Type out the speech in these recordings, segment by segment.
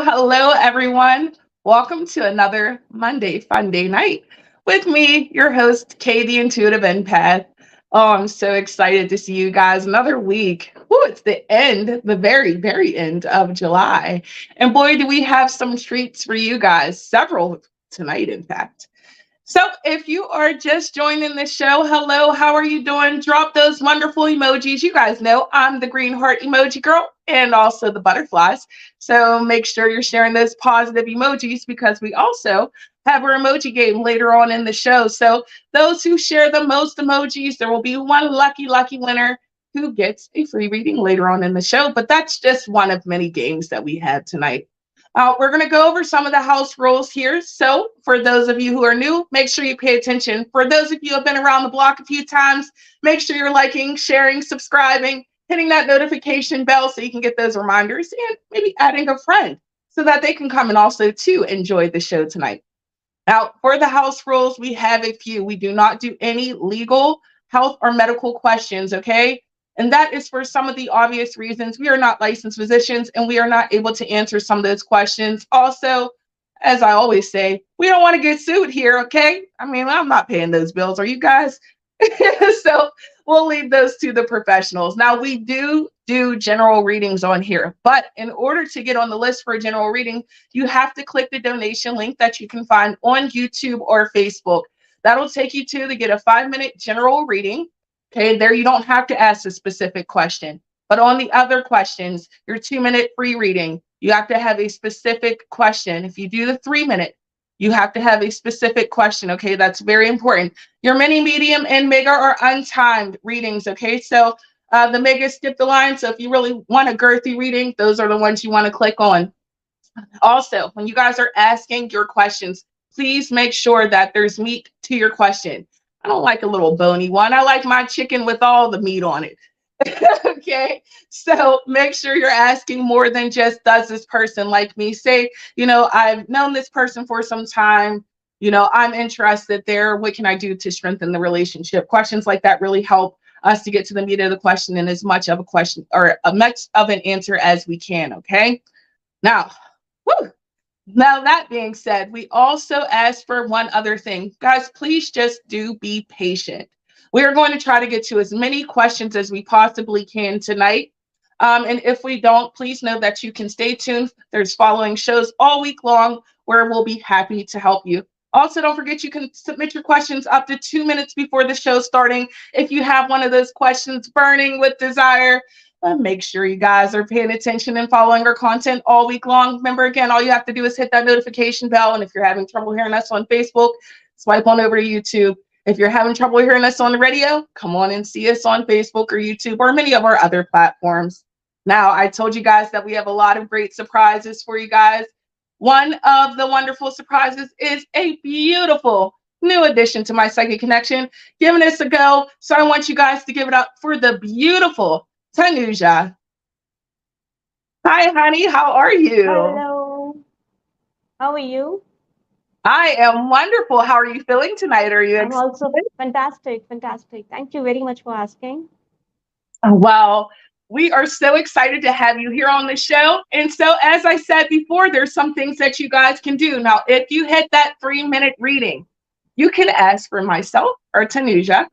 Hello, everyone. Welcome to another Monday Fun Day Night with me, your host, Kay, the Intuitive Empath. Oh, I'm so excited to see you guys. Another week. Woo, it's the end, the very, very end of July. And boy, do we have some treats for you guys, several tonight, in fact. So if you are just joining the show, hello, how are you doing? Drop those wonderful emojis. You guys know I'm the green heart emoji girl and also the butterflies. So make sure you're sharing those positive emojis because we also have our emoji game later on in the show. So those who share the most emojis, there will be one lucky winner who gets a free reading later on in the show. But that's just one of many games that we have tonight. We're going to go over some of the house rules here. So for those of you who are new, make sure you pay attention. For those of you who have been around the block a few times, make sure you're liking, sharing, subscribing, hitting that notification bell so you can get those reminders and maybe adding a friend so that they can come and also too enjoy the show tonight. Now, for the house rules, we have a few. We do not do any legal, health, or medical questions, okay? And that is for some of the obvious reasons. We are not licensed physicians and we are not able to answer some of those questions. Also, as I always say, we don't want to get sued here, okay? I mean, I'm not paying those bills. Are you guys? So we'll leave those to the professionals. Now, we do general readings on here, but in order to get on the list for a general reading, you have to click the donation link that you can find on YouTube or Facebook. That'll take you to get a 5-minute general reading. Okay, there you don't have to ask a specific question. But on the other questions, your 2-minute free reading, you have to have a specific question. If you do the 3-minute, you have to have a specific question. Okay, that's very important. Your mini, medium, and mega are untimed readings. Okay, so the mega skip the line. So if you really want a girthy reading, those are the ones you want to click on. Also, when you guys are asking your questions, please make sure that there's meat to your question. I don't like a little bony one. I like my chicken with all the meat on it. Okay, so make sure you're asking more than just, does this person like me? Say, I've known this person for some time. I'm interested there. What can I do to strengthen the relationship? Questions like that really help us to get to the meat of the question and as much of a question or as much of an answer as we can. Okay, now, Now, that being said, we also ask for one other thing. Guys, please just do be patient. We are going to try to get to as many questions as we possibly can tonight. And if we don't, please know that you can stay tuned. There's following shows all week long where we'll be happy to help you. Also, don't forget you can submit your questions up to 2 minutes before the show starting. If you have one of those questions burning with desire, make sure you guys are paying attention and following our content all week long. Remember, again, all you have to do is hit that notification bell. And if you're having trouble hearing us on Facebook, swipe on over to YouTube. If you're having trouble hearing us on the radio, come on and see us on Facebook or YouTube or many of our other platforms. Now, I told you guys that we have a lot of great surprises for you guys. One of the wonderful surprises is a beautiful new addition to my Psychic Connection, giving us a go. So I want you guys to give it up for the beautiful Tanuja. Hi, honey. How are you? Hello. How are you? I am wonderful. How are you feeling tonight? Are you I'm excited? also fantastic. Thank you very much for asking. Well, we are so excited to have you here on the show. And so, as I said before, there's some things that you guys can do. Now, if you hit that 3-minute reading, you can ask for myself or Tanuja.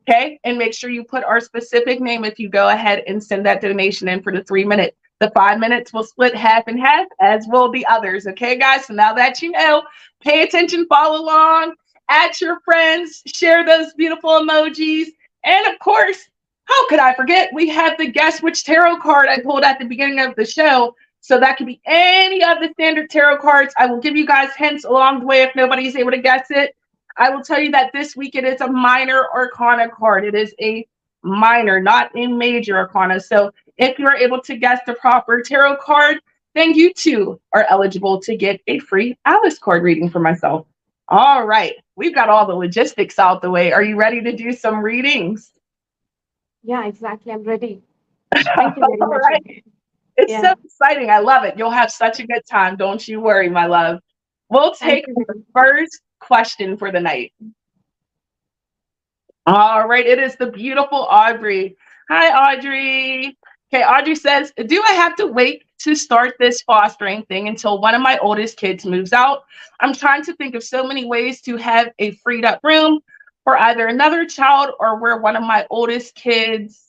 Okay, and make sure you put our specific name if you go ahead and send that donation in for the 3 minutes. The 5 minutes will split half and half, as will the others. Okay, guys, so now that you know, pay attention, follow along, add your friends, share those beautiful emojis. And of course, how could I forget? We have the Guess Which Tarot card I pulled at the beginning of the show. So that could be any of the standard tarot cards. I will give you guys hints along the way if nobody's able to guess it. I will tell you that this week it is a minor arcana card. It is a minor, not a major arcana. So if you're able to guess the proper tarot card, then you too are eligible to get a free Alice card reading for myself. All right, we've got all the logistics out the way. Are you ready to do some readings? Yeah, exactly. I'm ready. Thank you very All much right. again. It's so Yeah. exciting. I love it. You'll have such a good time. Don't you worry, my love. We'll Thank take you our very much. first question for the night. All right. It is the beautiful Audrey. Hi, Audrey. Okay. Audrey says, do I have to wait to start this fostering thing until one of my oldest kids moves out? I'm trying to think of so many ways to have a freed up room for either another child or where one of my oldest kids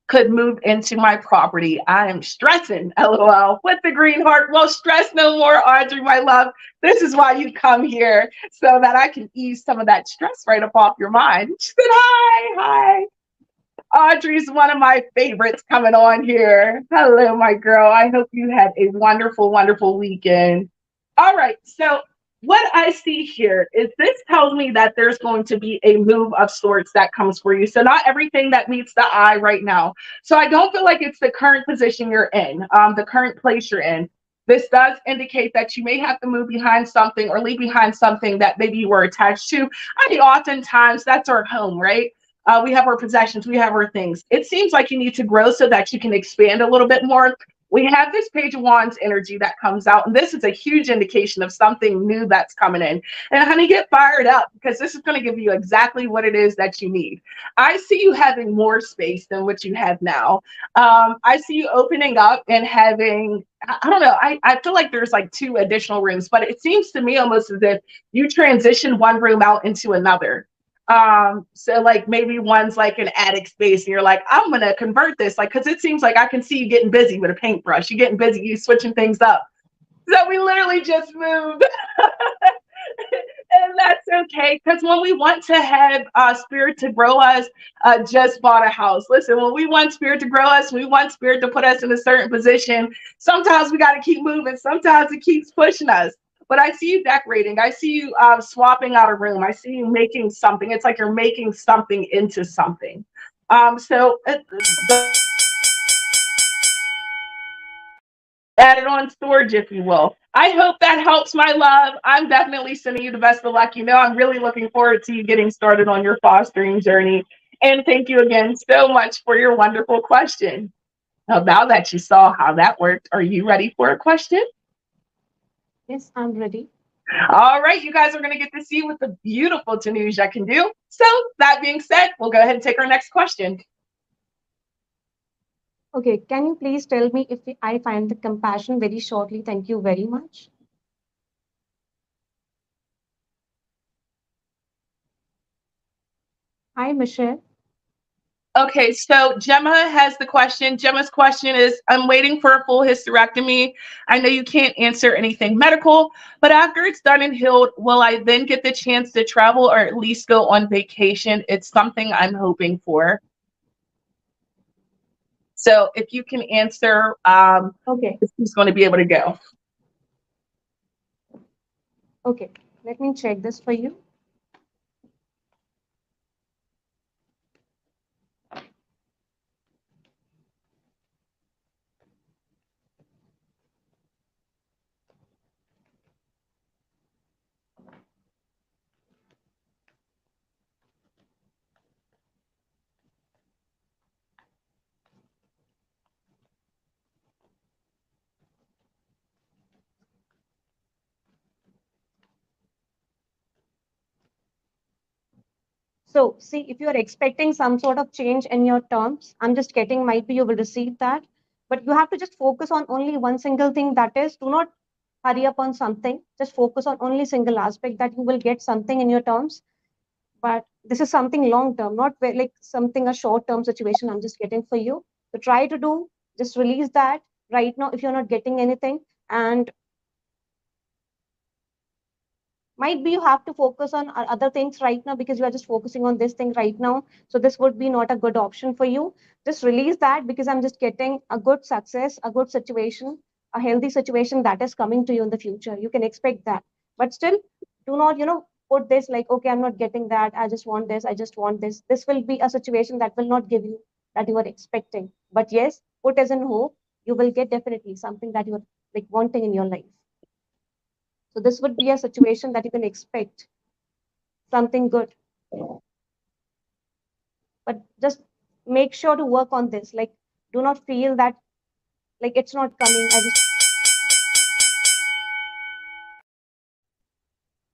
could move into my property. I am stressing, LOL, with the green heart. Well, stress no more, Audrey, my love. This is why you come here so that I can ease some of that stress right up off your mind. She said, hi. Audrey's one of my favorites coming on here. Hello, my girl. I hope you had a wonderful, wonderful weekend. All right. So, what I see here is this tells me that there's going to be a move of sorts that comes for you. So, not everything that meets the eye right now. So, I don't feel like it's the current position you're in, the current place you're in. This does indicate that you may have to move behind something or leave behind something that maybe you were attached to. I mean, oftentimes that's our home, right? We have our possessions, we have our things. It seems like you need to grow so that you can expand a little bit more. We have this Page of Wands energy that comes out, and this is a huge indication of something new that's coming in. And honey, get fired up because this is going to give you exactly what it is that you need. I see you having more space than what you have now. I see you opening up and having, I don't know, I feel like there's like two additional rooms, but it seems to me almost as if you transition one room out into another. So like maybe one's like an attic space and you're like, I'm gonna convert this, like, because it seems like I can see you getting busy with a paintbrush, you're getting busy, you switching things up. So we literally just moved. And that's okay, because when we want to have spirit to grow us, just bought a house. Listen, when we want spirit to grow us, we want spirit to put us in a certain position. Sometimes we got to keep moving. Sometimes it keeps pushing us. But I see you decorating. I see you swapping out a room. I see you making something. It's like you're making something into something. The added on storage, if you will. I hope that helps, my love. I'm definitely sending you the best of luck. You know, I'm really looking forward to you getting started on your fostering journey. And thank you again so much for your wonderful question. Now that you saw how that worked, are you ready for a question? Yes, I'm ready. All right, you guys are going to get to see what the beautiful Tanuja can do. So, that being said, we'll go ahead and take our next question. Okay, can you please tell me if I find the compassion very shortly? Thank you very much. Hi, Michelle. Okay, so Gemma has the question. Gemma's question is, I'm waiting for a full hysterectomy. I know you can't answer anything medical, but after it's done and healed, will I then get the chance to travel or at least go on vacation? It's something I'm hoping for. So if you can answer, Okay, who's going to be able to go? okay. Let me check this for you. So, see, if you are expecting some sort of change in your terms, I'm just getting might be you will receive that, but you have to just focus on only one single thing, that is, do not hurry up on something. Just focus on only single aspect that you will get something in your terms. But this is something long term, not like something a short term situation I'm just getting for you. So try to do, just release that right now if you're not getting anything. And might be you have to focus on other things right now because you are just focusing on this thing right now, so this would be not a good option for you. Just release that because I'm just getting a good success, a good situation, a healthy situation that is coming to you in the future. You can expect that, but still do not put this like, okay, I'm not getting that, I just want this, I just want this. This will be a situation that will not give you that you are expecting. But yes, put as in hope, you will get definitely something that you are like wanting in your life. So this would be a situation that you can expect something good. But just make sure to work on this. Like, do not feel that like it's not coming. I just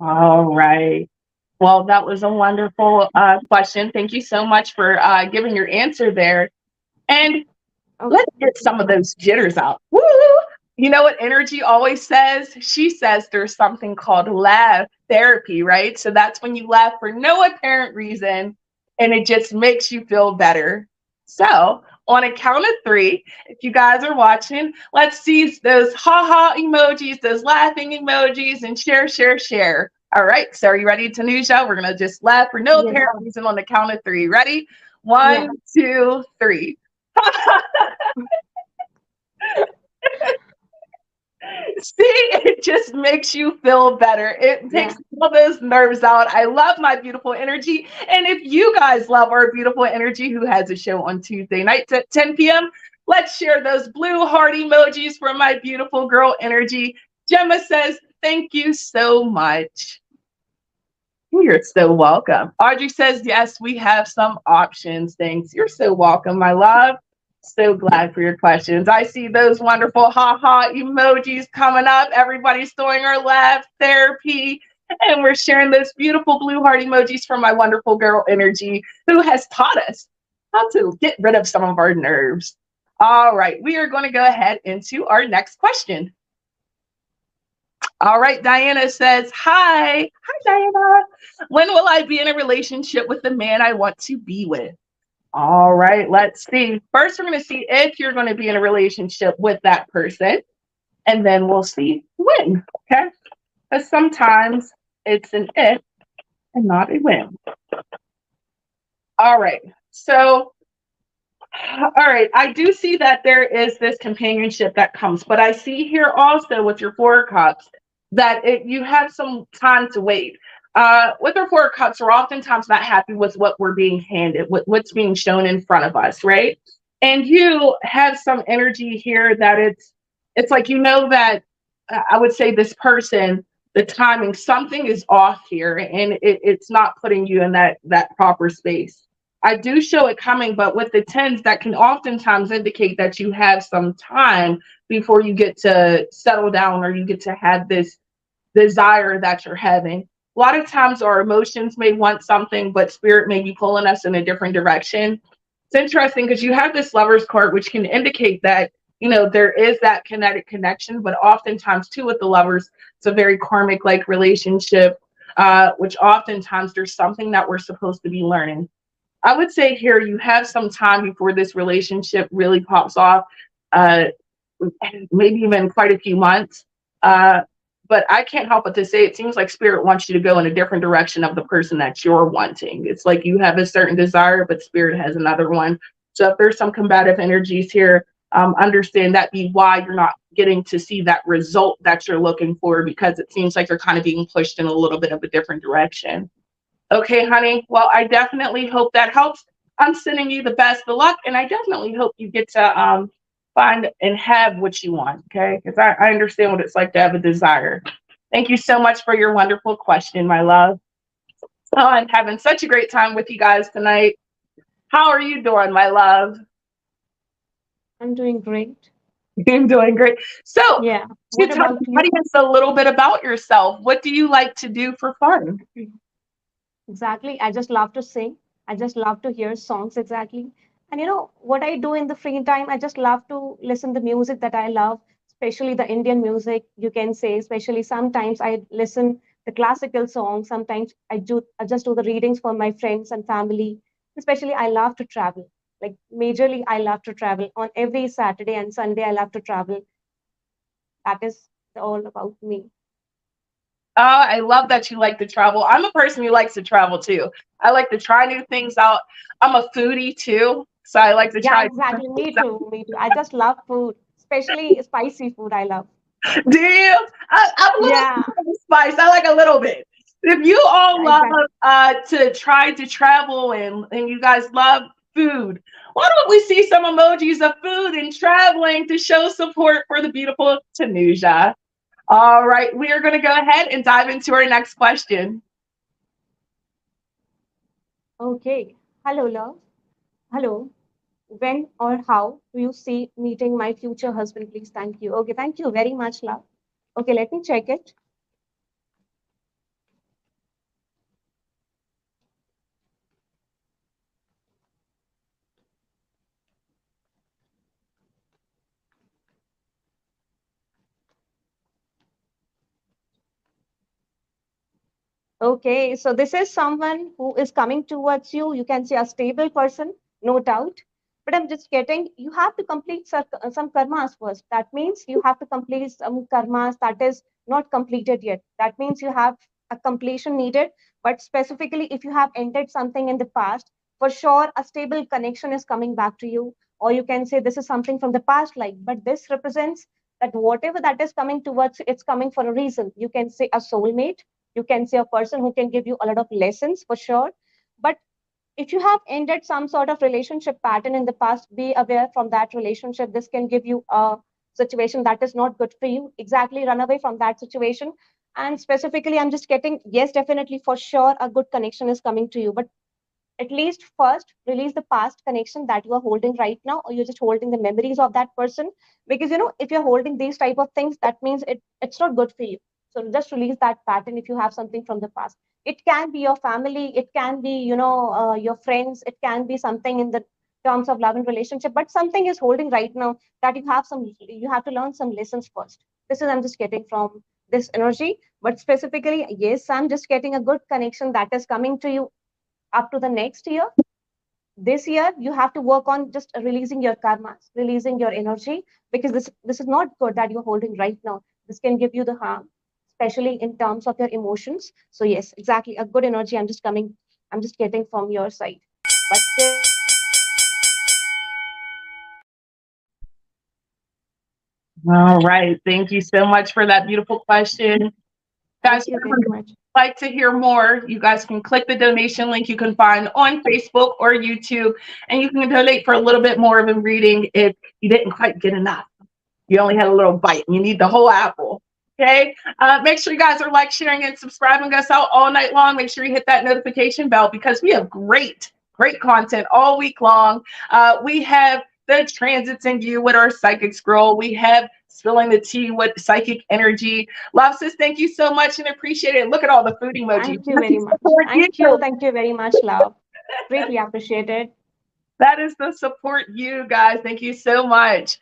All right. Well, that was a wonderful question. Thank you so much for giving your answer there. And okay. let's get some of those jitters out. Woo! You know what energy always says? She says there's something called laugh therapy, right? So that's when you laugh for no apparent reason and it just makes you feel better. So, on a count of three, if you guys are watching, let's see those ha ha emojis, those laughing emojis, and share, share, share. All right. So, are you ready, Tanuja? We're going to just laugh for no Yes. apparent reason on the count of three. Ready? Yeah. One, two, three. See, it just makes you feel better. It Yeah. takes all those nerves out. I love my beautiful energy. And if you guys love our beautiful energy, who has a show on Tuesday nights at 10 p.m., let's share those blue heart emojis for my beautiful girl energy. Gemma says, thank you so much. You're so welcome. Audrey says, yes, we have some options. Thanks. You're so welcome, my love. So glad for your questions. I see those wonderful ha emojis coming up. Everybody's throwing our laugh therapy. And we're sharing those beautiful blue heart emojis from my wonderful girl energy, who has taught us how to get rid of some of our nerves. All right, we are going to go ahead into our next question. All right, Diana says, hi. Hi, Diana. When will I be in a relationship with the man I want to be with? All right, let's see. First, we're going to see if you're going to be in a relationship with that person, and then we'll see when. Okay. Because sometimes it's an if and not a when. All right. So, all right. I do see that there is this companionship that comes, but I see here also with your Four Cups that you have some time to wait. With our Four Cups, we're oftentimes not happy with what we're being handed, with what's being shown in front of us, right? And you have some energy here that it's like you know that I would say this person, the timing, something is off here, and it's not putting you in that proper space. I do show it coming, but with the tens, that can oftentimes indicate that you have some time before you get to settle down or you get to have this desire that you're having. A lot of times our emotions may want something, but spirit may be pulling us in a different direction. It's interesting because you have this lover's card, which can indicate that, you know, there is that kinetic connection, but oftentimes too with the lovers, it's a very karmic like relationship, which oftentimes there's something that we're supposed to be learning. I would say here you have some time before this relationship really pops off, uh, maybe even quite a few months. Uh, but I can't help but to say it seems like spirit wants you to go in a different direction of the person that you're wanting. It's like you have a certain desire, but spirit has another one. So if there's some combative energies here, understand that be why you're not getting to see that result that you're looking for, because it seems like you're kind of being pushed in a little bit of a different direction. Okay, honey. Well, I definitely hope that helps. I'm sending you the best of luck, and I definitely hope you get to find and have what you want. Okay, because I understand what it's like to have a desire. Thank you so much for your wonderful question, my love. Oh, I'm having such a great time with you guys tonight. How are you doing, my love? I'm doing great. I'm doing great. So, Yeah. you What tell about the you? audience a little bit about yourself. What do you like to do for fun? Exactly. I just love to sing. I just love to hear songs exactly. And you know what I do in the free time? I just love to listen to music that I love, especially the Indian music, you can say, especially sometimes I listen the classical songs. Sometimes I just do the readings for my friends and family. Especially I love to travel. Like majorly I love to travel. On every Saturday and Sunday I love to travel. That is all about me. I love that you like to travel. I'm a person who likes to travel too. I like to try new things out. I'm a foodie too, so I like to Yeah, try different exactly. things Me too. Me too. I just love food, especially spicy food. I love. out. Do you? I'm a little Yeah, spice. I like a little bit. If you all yeah, love exactly. to try to travel and you guys love food, why don't we see some emojis of food and traveling to show support for the beautiful Tanuja? All right, we are going to go ahead and dive into our next question. Okay. Hello, love. Hello. When or how do you see meeting my future husband? Please, thank you. Okay, thank you very much, love. Okay, let me check it. Okay, so this is someone who is coming towards you. You can say a stable person, no doubt. But I'm just getting, you have to complete some karmas first. That means you have to complete some karmas that is not completed yet. That means you have a completion needed. But specifically, if you have ended something in the past, for sure, a stable connection is coming back to you. Or you can say this is something from the past life. But this represents that whatever that is coming towards, it's coming for a reason. You can say a soulmate, you can say a person who can give you a lot of lessons for sure. But if you have ended some sort of relationship pattern in the past, be aware from that relationship. This can give you a situation that is not good for you. Exactly, run away from that situation. And specifically, I'm just getting, yes, definitely for sure, a good connection is coming to you. But at least first release the past connection that you are holding right now, or you're just holding the memories of that person. Because if you're holding these type of things, that means it's not good for you. So just release that pattern. If you have something from the past, it can be your family, it can be your friends, it can be something in the terms of love and relationship, but something is holding right now, that you have to learn some lessons first. This is, I'm just getting from this energy. But specifically, yes, I'm just getting a good connection that is coming to you up to the next year. This year you have to work on just releasing your karmas, releasing your energy, because this is not good that you're holding right now. This can give you the harm, especially in terms of your emotions. So yes, exactly, a good energy, I'm just getting from your side. But still, All right. Thank you so much for that beautiful question. Guys, thank you very much. like to hear more, you guys can click the donation link you can find on Facebook or YouTube, and you can donate for a little bit more of a reading if you didn't quite get enough. You only had a little bite and you need the whole apple. Okay. Make sure you guys are like, sharing, and subscribing us out all night long. Make sure you hit that notification bell because we have great content all week long. We have the transits in you with our psychic scroll. We have spilling the tea with psychic energy. Love sis, thank you so much and appreciate it. Look at all the food emojis. Thank you very much. Thank you very much, love. Greatly appreciated. That is the support you guys. Thank you so much.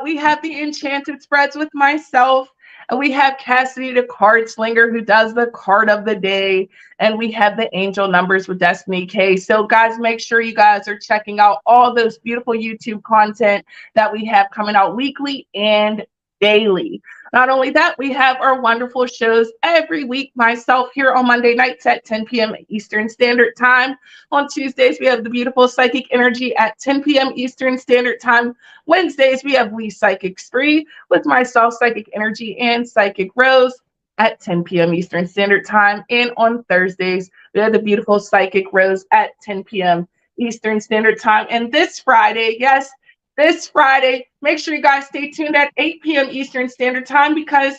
We have the enchanted spreads with myself. We have Cassidy, the card slinger, who does the card of the day. And we have the angel numbers with Destiny K. So, guys, make sure you guys are checking out all those beautiful YouTube content that we have coming out weekly and daily. Not only that, we have our wonderful shows every week. Myself here on Monday nights at 10 p.m. Eastern Standard Time. On Tuesdays, we have the beautiful Psychic Energy at 10 p.m. Eastern Standard Time. Wednesdays, we have We Psychic Spree with myself, Psychic Energy, and Psychic Rose at 10 p.m. Eastern Standard Time. And on Thursdays, we have the beautiful Psychic Rose at 10 p.m. Eastern Standard Time. And this Friday, yes, this Friday, make sure you guys stay tuned at 8 p.m. Eastern Standard Time because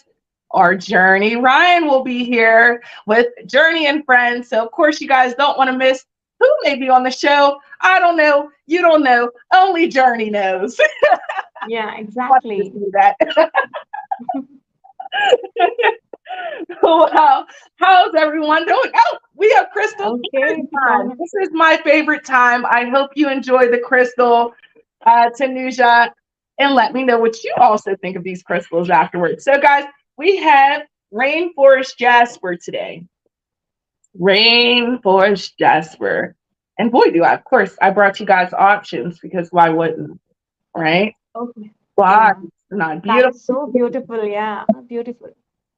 our Journey Ryan will be here with Journey and Friends. So, of course, you guys don't want to miss who may be on the show. I don't know. You don't know. Only Journey knows. Yeah, exactly. That. Wow. How's everyone doing? Oh, we have Crystal. Okay, Time. This is my favorite time. I hope you enjoy the crystal, Tanuja, and let me know what you also think of these crystals afterwards. So, guys, we have Rainforest Jasper today. Rainforest Jasper. And boy, do I, of course, I brought you guys options because why wouldn't, right? okay. Why? Yeah. Not That beautiful. is so beautiful. Yeah, beautiful.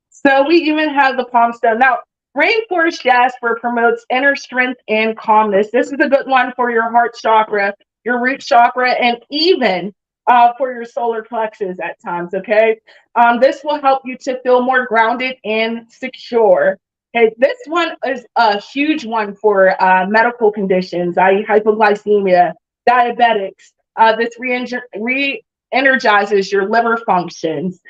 So we even have the palm stone. Now, Rainforest Jasper promotes inner strength and calmness. This is a good one for your heart chakra, your root chakra, and even for your solar plexus at times. Okay. This will help you to feel more grounded and secure. Okay. This one is a huge one for medical conditions, i.e., hypoglycemia, diabetics. This re energizes your liver functions.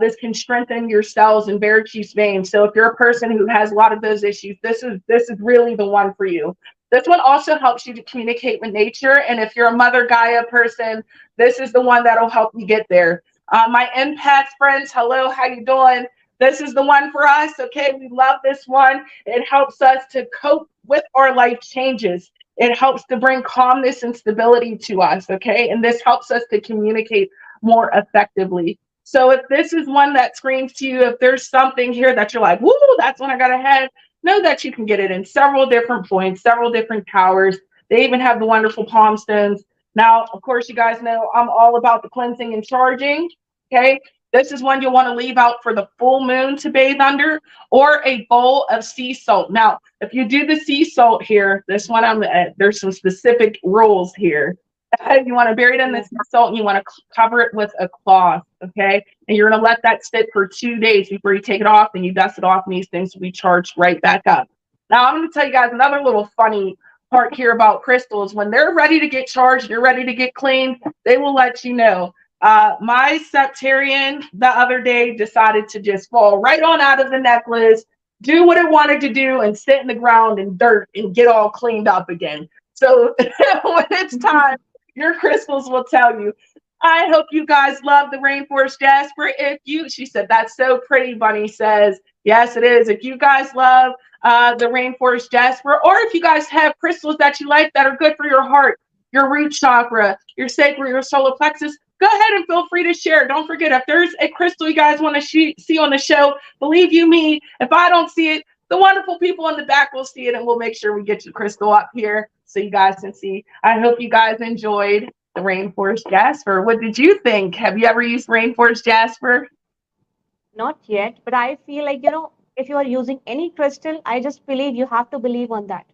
This can strengthen your cells and varicose veins. So if you're a person who has a lot of those issues, this is really the one for you. This one also helps you to communicate with nature. And if you're a Mother Gaia person, this is the one that'll help you get there. My empath friends, hello, how you doing? This is the one for us. Okay, we love this one. It helps us to cope with our life changes. It helps to bring calmness and stability to us. Okay, and this helps us to communicate more effectively. So if this is one that screams to you, if there's something here that you're like, woo, that's one I gotta have, know that you can get it in several different points, several different powers. They even have the wonderful palm stones. Now, of course, you guys know I'm all about the cleansing and charging. Okay. This is one you'll want to leave out for the full moon to bathe under, or a bowl of sea salt. Now, if you do the sea salt here, this one, there's some specific rules here. You want to bury it in the sea salt and you want to cover it with a cloth, okay? And you're going to let that sit for 2 days before you take it off, and you dust it off, and these things will be charged right back up. Now, I'm going to tell you guys another little funny part here about crystals. When they're ready to get charged, you're ready to get cleaned, they will let you know. My septarian the other day decided to just fall right on out of the necklace, do what it wanted to do, and sit in the ground and dirt and get all cleaned up again. So when it's time, your crystals will tell you. I hope you guys love the rainforest jasper. She said, that's so pretty. Bunny says, yes, it is. If you guys love the rainforest jasper, or if you guys have crystals that you like that are good for your heart, your root chakra, your sacral, your solar plexus, go ahead and feel free to share. Don't forget, if there's a crystal you guys want to see on the show, believe you me, if I don't see it, the wonderful people in the back will see it, and we'll make sure we get your crystal up here so you guys can see. I hope you guys enjoyed the rainforest jasper. What did you think? Have you ever used rainforest jasper? Not yet, but I feel like, if you are using any crystal, I just believe you have to believe on that.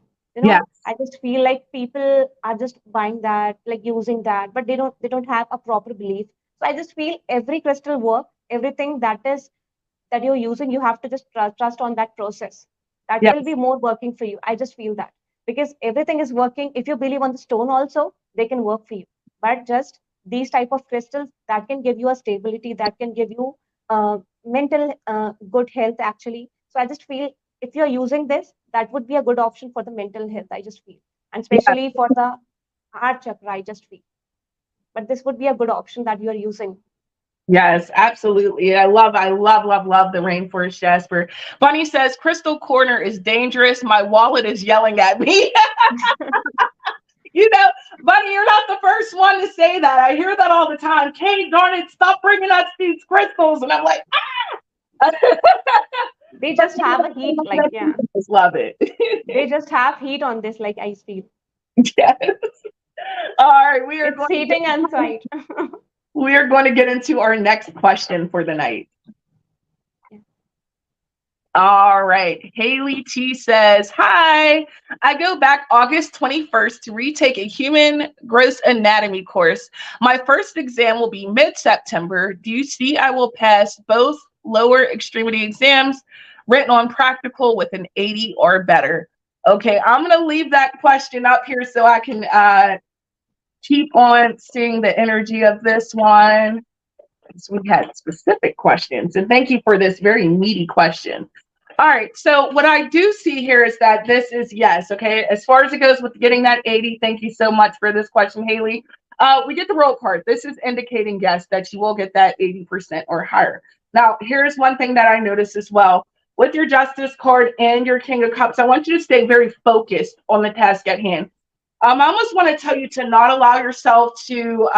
Yes. I just feel like people are just buying that, like using that, but they don't have a proper belief. So I just feel every crystal work, everything that you're using, you have to just trust on that process. That Yes. will be more working for you. I just feel that because everything is working. If you believe on the stone also, they can work for you. But just these type of crystals that can give you a stability, that can give you mental good health actually. So I just feel if you're using this, that would be a good option for the mental health. I just feel, and especially for the heart chakra, I just feel. But this would be a good option that you are using. Yes, absolutely. I love the rainforest jasper. Bunny says, Crystal Corner is dangerous. My wallet is yelling at me. Bunny, you're not the first one to say that. I hear that all the time. Kate, darn it, stop bringing us these crystals. And I'm like, ah! They just have a heat, like, yeah. Just love it. They just have heat on this, like I feel. Yes. All right, It's heating inside. We are going to get into our next question for the night. All right. Haley T says, hi, I go back August 21st to retake a human gross anatomy course. My first exam will be mid-September. Do you see I will pass both lower extremity exams written on practical with an 80 or better? Okay, I'm going to leave that question up here so I can keep on seeing the energy of this one. So we had specific questions, and thank you for this very meaty question. All right, so what I do see here is that this is yes, okay? As far as it goes with getting that 80, thank you so much for this question, Haley. We get the roll card. This is indicating, yes, that you will get that 80% or higher. Now, here's one thing that I noticed as well. With your Justice card and your King of Cups, I want you to stay very focused on the task at hand. I almost want to tell you to not allow yourself to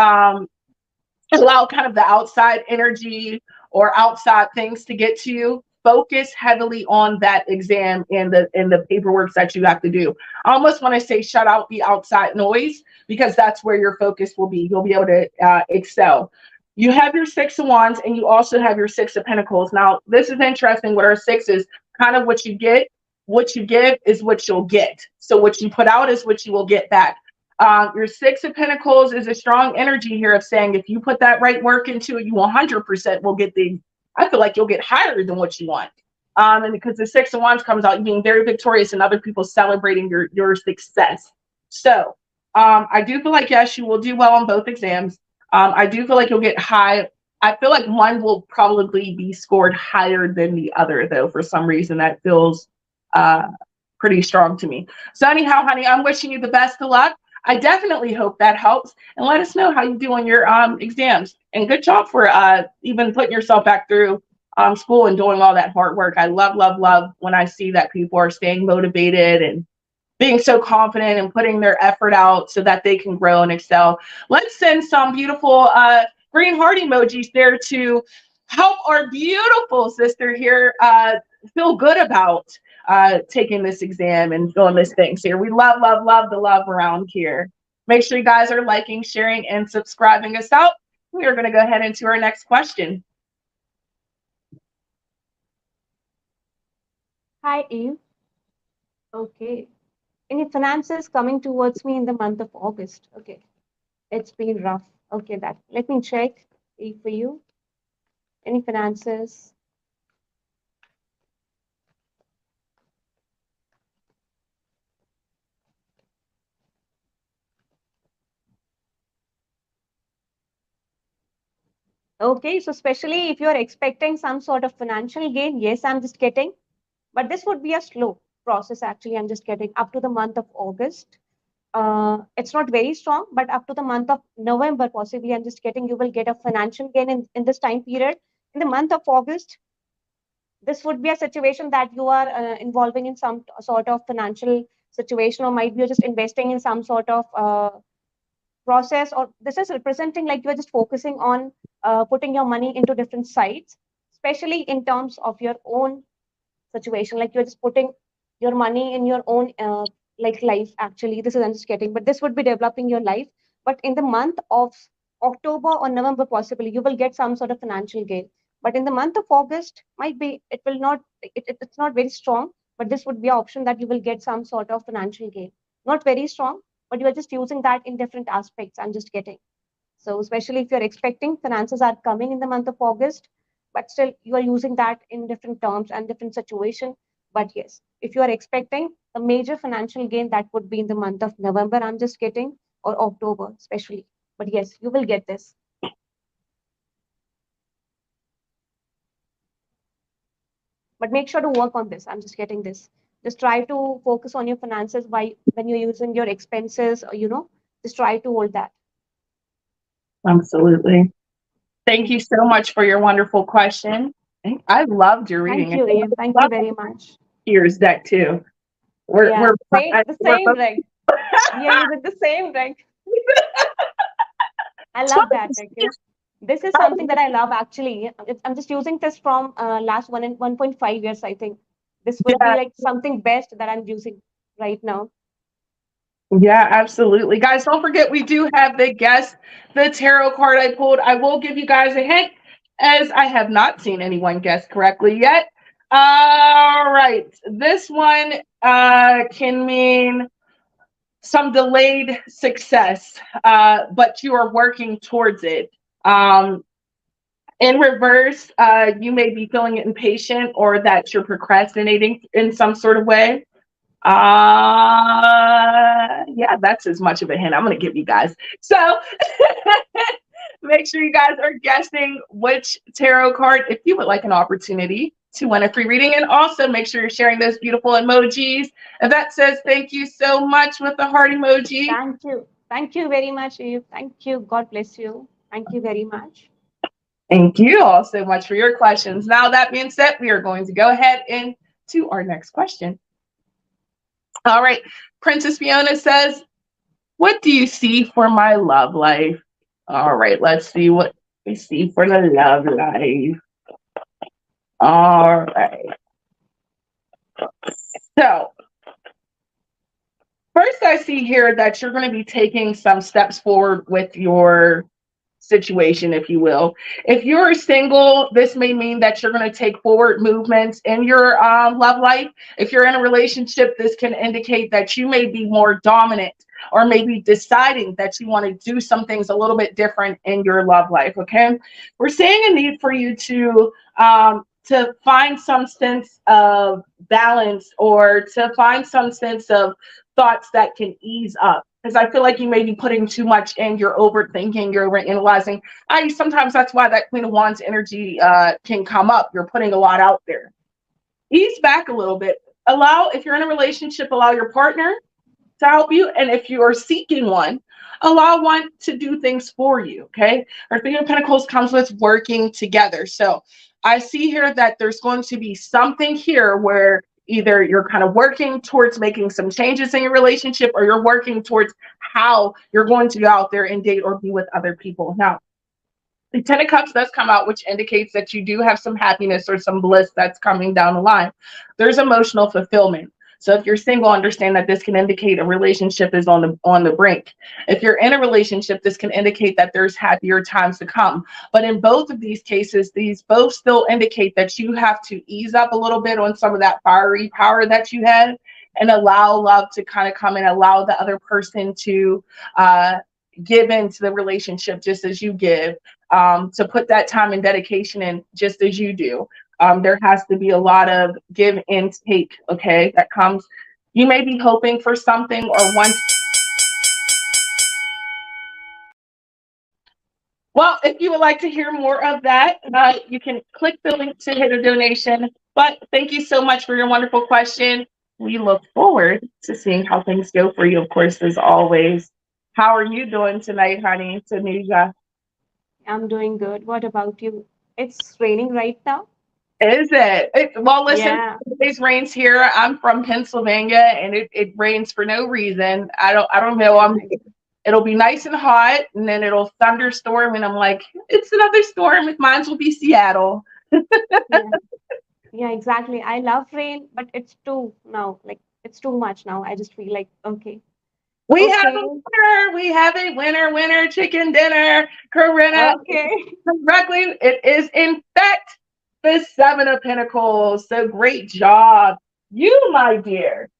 allow kind of the outside energy or outside things to get to you. Focus heavily on that exam and the paperwork that you have to do. I almost want to say shut out the outside noise, because that's where your focus will be. You'll be able to excel. You have your Six of Wands, and you also have your Six of Pentacles. Now, this is interesting. What our six is, kind of what you get, what you give is what you'll get. So what you put out is what you will get back. Your Six of Pentacles is a strong energy here of saying if you put that right work into it, you 100% will get I feel like you'll get higher than what you want. And because the Six of Wands comes out, you being very victorious and other people celebrating your success. So I do feel like, yes, you will do well on both exams. I do feel like you'll get high. I feel like one will probably be scored higher than the other, though, for some reason that feels pretty strong to me. So anyhow, honey, I'm wishing you the best of luck. I definitely hope that helps, and let us know how you do on your exams. And good job for even putting yourself back through school and doing all that hard work. I love, love, love when I see that people are staying motivated and being so confident and putting their effort out so that they can grow and excel. Let's send some beautiful green heart emojis there to help our beautiful sister here feel good about taking this exam and doing this things here. We love, love, love the love around here. Make sure you guys are liking, sharing, and subscribing us out. We are going to go ahead into our next question. Hi, Eve. Okay. Any finances coming towards me in the month of August? Okay. It's been rough. Okay, that. Let me check, Eve, for you. Any finances? Okay, so especially if you're expecting some sort of financial gain, yes, I'm just getting, but this would be a slow process actually. I'm just getting up to the month of August. It's not very strong, but up to the month of November, possibly, I'm just getting you will get a financial gain in this time period. In the month of August, this would be a situation that you are involving in some sort of financial situation, or might be you're just investing in some sort of process, or this is representing like you're just focusing on putting your money into different sites, especially in terms of your own situation, like you're just putting your money in your own like life actually. This is I'm just getting, but this would be developing your life. But in the month of October or November, possibly you will get some sort of financial gain. But in the month of August, might be it will not, it's not very strong, but this would be an option that you will get some sort of financial gain. Not very strong, but you are just using that in different aspects. I'm just getting. So especially if you're expecting finances are coming in the month of August, but still you are using that in different terms and different situation. But yes, if you are expecting a major financial gain, that would be in the month of November, I'm just getting, or October especially. But yes, you will get this. But make sure to work on this. I'm just getting this. Just try to focus on your finances by when you're using your expenses, or just try to hold that. Absolutely. Thank you so much for your wonderful question. I loved your reading. Thank you, Ian. Thank you very much. Here's that too. Yeah, the We're same deck. We are using the same deck. I love that deck. This is something that I love actually. I'm just using this from last 1.5 years, I think. This would be yeah, like something best that I'm using right now. yeah, absolutely. Guys, don't forget we do have the guess the tarot card I pulled. I will give you guys a hint as I have not seen anyone guess correctly yet. All right. This one can mean some delayed success, but you are working towards it. In reverse, you may be feeling impatient or that you're procrastinating in some sort of way. Yeah, that's as much of a hint I'm going to give you guys. So make sure you guys are guessing which tarot card if you would like an opportunity to win a free reading. And also make sure you're sharing those beautiful emojis. And that says thank you so much with the heart emoji. Thank you. Thank you very much, Eve. Thank you. God bless you. Thank you very much. Thank you all so much for your questions. Now, that being said, we are going to go ahead into our next question. All right. Princess Fiona says, what do you see for my love life? All right. Let's see what we see for the love life. All right. So, first, I see here that you're going to be taking some steps forward with your situation, if you will. If you're single, this may mean that you're going to take forward movements in your love life. If you're in a relationship, this can indicate that you may be more dominant or maybe deciding that you want to do some things a little bit different in your love life. Okay, we're seeing a need for you to find some sense of balance or to find some sense of thoughts that can ease up, because I feel like you may be putting too much in, you're overthinking, you're overanalyzing. Sometimes that's why that Queen of Wands energy can come up. You're putting a lot out there. Ease back a little bit. If you're in a relationship, allow your partner to help you. And if you are seeking one, allow one to do things for you. Okay. Our Three of Pentacles comes with working together. So I see here that there's going to be something here where either you're kind of working towards making some changes in your relationship, or you're working towards how you're going to go out there and date or be with other people. Now, the Ten of Cups does come out, which indicates that you do have some happiness or some bliss that's coming down the line. There's emotional fulfillment. So if you're single, understand that this can indicate a relationship is on the brink. If you're in a relationship, this can indicate that there's happier times to come. But in both of these cases, these both still indicate that you have to ease up a little bit on some of that fiery power that you had, and allow love to kind of come and allow the other person to give into the relationship just as you give, to put that time and dedication in just as you do. There has to be a lot of give and take, okay, that comes. You may be hoping for something or want. Well, if you would like to hear more of that, you can click the link to hit a donation. But thank you so much for your wonderful question. We look forward to seeing how things go for you, of course, as always. How are you doing tonight, honey, Tanisha? I'm doing good. What about you? It's raining right now. Is it? Well, listen, Yeah. it rains here. I'm from Pennsylvania, and it rains for no reason. I don't know. It'll be nice and hot, and then it'll thunderstorm, and I'm like, it's another storm. Mine will be Seattle. Yeah. Yeah, exactly. I love rain, but it's too now. Like it's too much now. I just feel like okay. We have a Okay. winner. We have a winner chicken dinner. Corinna, Okay. correctly, it is in fact the Seven of Pentacles. So great job, you, my dear.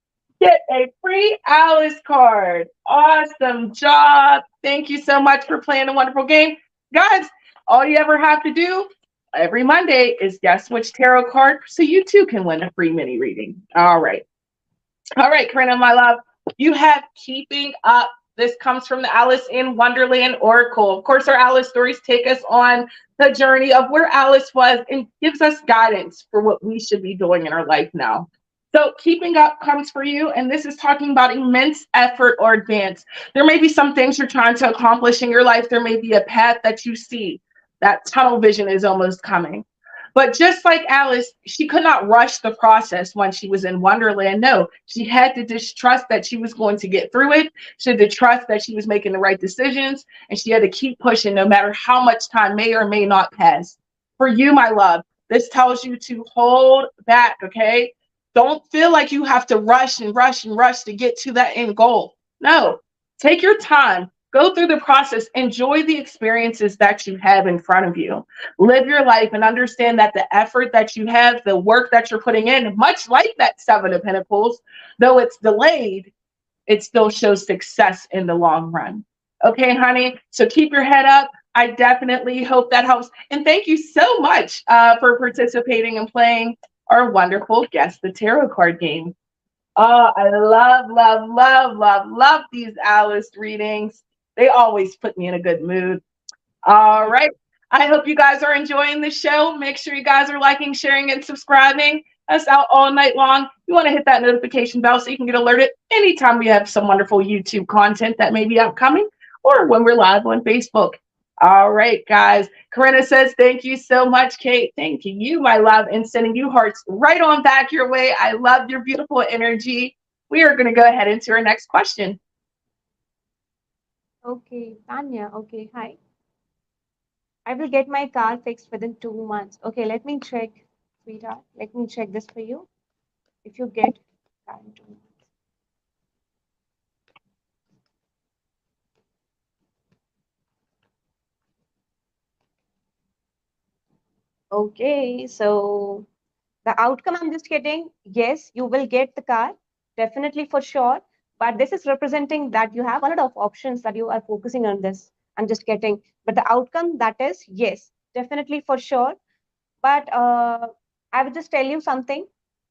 Get a free Alice card. Awesome job. Thank you so much for playing a wonderful game. Guys, all you ever have to do every Monday is guess which tarot card so you too can win a free mini reading. All right. All right, Corinna, my love. You have Keeping Up. This comes from the Alice in Wonderland Oracle. Of course, our Alice stories take us on the journey of where Alice was and gives us guidance for what we should be doing in our life now. So, keeping up comes for you, and this is talking about immense effort or advance. There may be some things you're trying to accomplish in your life. There may be a path that you see. That tunnel vision is almost coming. But just like Alice, she could not rush the process when she was in Wonderland. No, she had to just trust that she was going to get through it. She had to trust that she was making the right decisions, and she had to keep pushing no matter how much time may or may not pass. For you, my love, this tells you to hold back, okay? Don't feel like you have to rush and rush and rush to get to that end goal. No, take your time. Go through the process. Enjoy the experiences that you have in front of you. Live your life and understand that the effort that you have, the work that you're putting in, much like that Seven of Pentacles, though it's delayed, it still shows success in the long run. Okay, honey? So keep your head up. I definitely hope that helps. And thank you so much for participating and playing our wonderful Guess the Tarot card game. Oh, I love these Alice readings. They always put me in a good mood. All right. I hope you guys are enjoying the show. Make sure you guys are liking, sharing, and subscribing. Us out all night long. You want to hit that notification bell so you can get alerted anytime we have some wonderful YouTube content that may be upcoming, or when we're live on Facebook. All right, guys. Corinna says, thank you so much, Kate. Thank you, my love, and sending you hearts right on back your way. I love your beautiful energy. We are going to go ahead into our next question. Okay, Tanya. Okay, hi. I will get my car fixed within 2 months. Okay, let me check, sweetheart. Let me check this for you. If you get car in 2 months. Okay, so the outcome I'm just getting, yes, you will get the car, definitely for sure. But this is representing that you have a lot of options that you are focusing on this. I'm just getting, but the outcome that is yes, definitely for sure. But I will just tell you something.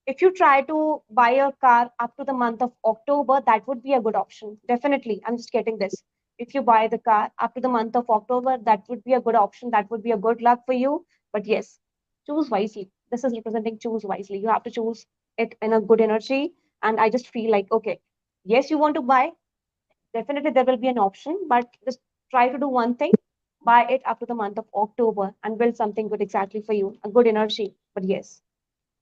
If you try to buy a car up to the month of October, that would be a good option. Definitely. I'm just getting this. If you buy the car up to the month of October, that would be a good option. That would be a good luck for you. But yes, choose wisely. This is representing choose wisely. You have to choose it in a good energy, and I just feel like, okay, yes, you want to buy, definitely there will be an option, but just try to do one thing, buy it up to the month of October and build something good exactly for you, a good energy. But yes,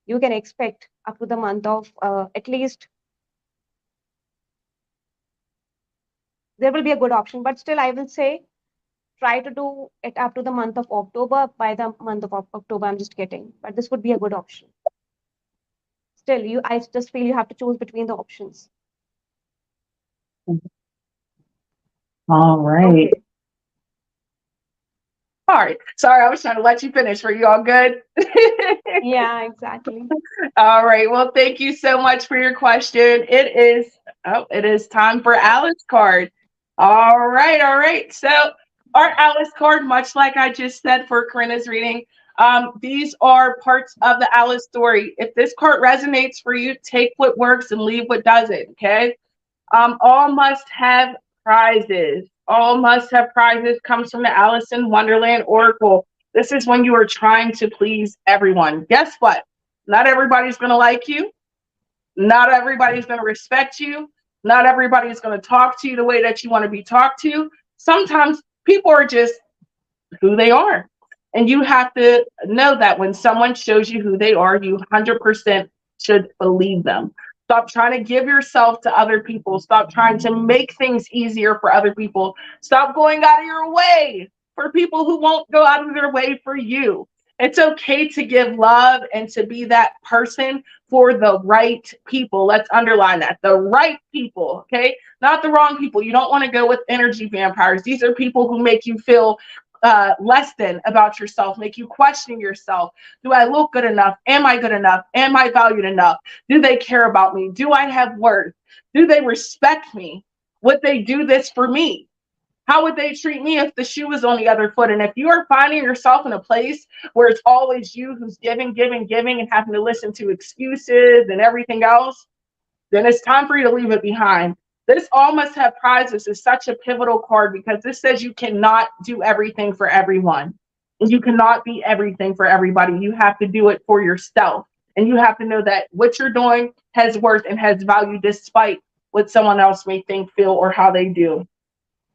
you can expect up to the month of at least there will be a good option, but still I will say try to do it up to the month of October. By the month of October, I'm just kidding, but this would be a good option. Still, I just feel you have to choose between the options. All right. Okay. All right. Sorry, I was trying to let you finish. Were you all good? Yeah, exactly. All right. Well, thank you so much for your question. It is time for Alice card. All right, all right. So our Alice card, much like I just said for Corinna's reading, these are parts of the Alice story. If this card resonates for you, take what works and leave what doesn't. Okay. All must have prizes. All must have prizes comes from the Alice in Wonderland Oracle. This is when you are trying to please everyone. Guess what? Not everybody's going to like you. Not everybody's going to respect you. Not everybody's going to talk to you the way that you want to be talked to. Sometimes people are just who they are. And you have to know that when someone shows you who they are, you 100% should believe them. Stop trying to give yourself to other people. Stop trying to make things easier for other people. Stop going out of your way for people who won't go out of their way for you. It's okay to give love and to be that person for the right people. Let's underline that. The right people, okay? Not the wrong people. You don't want to go with energy vampires. These are people who make you feel less than about yourself, make you question yourself. Do I look good enough? Am I good enough? Am I valued enough? Do they care about me? Do I have worth? Do they respect me? Would they do this for me? How would they treat me if the shoe was on the other foot? And if you are finding yourself in a place where it's always you who's giving, giving, giving, and having to listen to excuses and everything else, then it's time for you to leave it behind. This all must have prizes is such a pivotal card because this says you cannot do everything for everyone. And you cannot be everything for everybody. You have to do it for yourself. And you have to know that what you're doing has worth and has value despite what someone else may think, feel, or how they do.